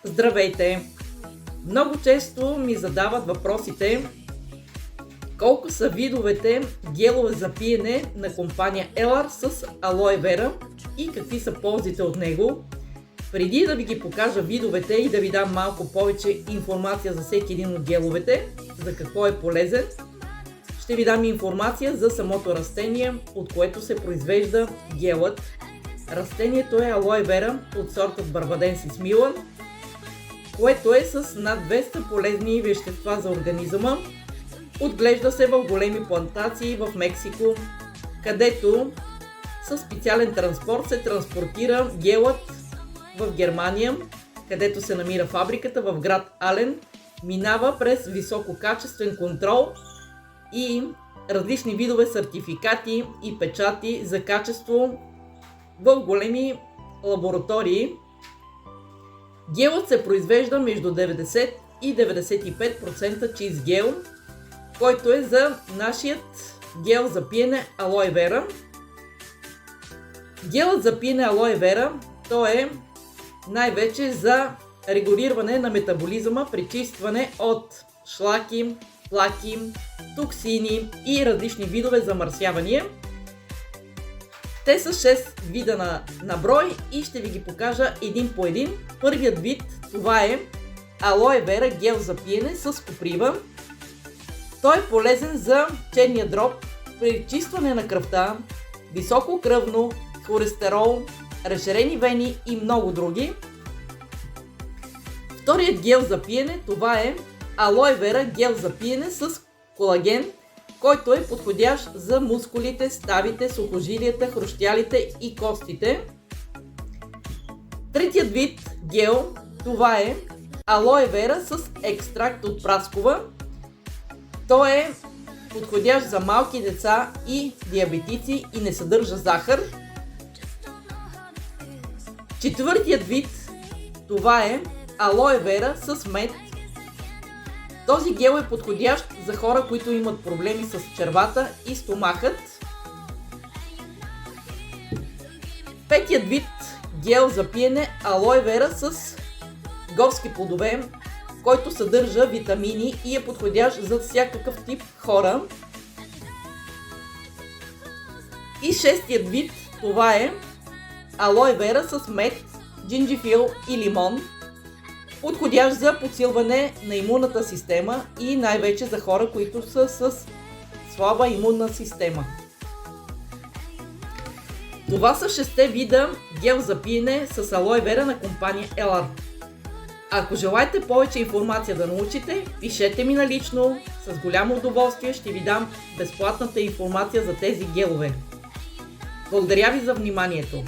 Здравейте! Много често ми задават въпросите колко са видовете гелове за пиене на компания Елар с алоe вера и какви са ползите от него. Преди да ви ги покажа видовете и да ви дам малко повече информация за всеки един от геловете, за какво е полезен, ще ви дам информация за самото растение, от което се произвежда гелът. Растението е алоe вера от сорта Barbadensis Milan, което е с над 200 полезни вещества за организъма. Отглежда се в големи плантации в Мексико, където със специален транспорт се транспортира гелът в Германия, където се намира фабриката в град Ален, минава през висококачествен контрол и различни видове сертификати и печати за качество в големи лаборатории. Гелът се произвежда между 90 и 95% чист гел, който е за нашият гел за пиене алоe вера. Гелът за пиене алоe вера, то е най-вече за регулиране на метаболизма, пречистване от шлаки, плаки, токсини и различни видове замърсявания. Те са 6 вида на брой и ще ви ги покажа един по един. Първият вид, това е алоe вера гел за пиене с коприва. Той е полезен за черния дроб, при чистване на кръвта, високо кръвно, холестерол, разширени вени и много други. Вторият гел за пиене, това е алоe вера гел за пиене с колаген, който е подходящ за мускулите, ставите, сухожилията, хрущялите и костите. Третият вид гел, това е алоe вера с екстракт от праскова. Той е подходящ за малки деца и диабетици и не съдържа захар. Четвъртият вид, това е алоe вера с мед. Този гел е подходящ за хора, които имат проблеми с червата и стомахът. Петият вид гел за пиене алоe вера с горски плодове, който съдържа витамини и е подходящ за всякакъв тип хора. И шестият вид, това е алоe вера с мед, джинджифил и лимон, подходящ за подсилване на имунната система и най-вече за хора, които са с слаба имунна система. Това са 6 вида гел за пиене с алоe вера на компания Елар. Ако желаете повече информация да научите, пишете ми налично, с голямо удоволствие ще ви дам безплатната информация за тези гелове. Благодаря ви за вниманието!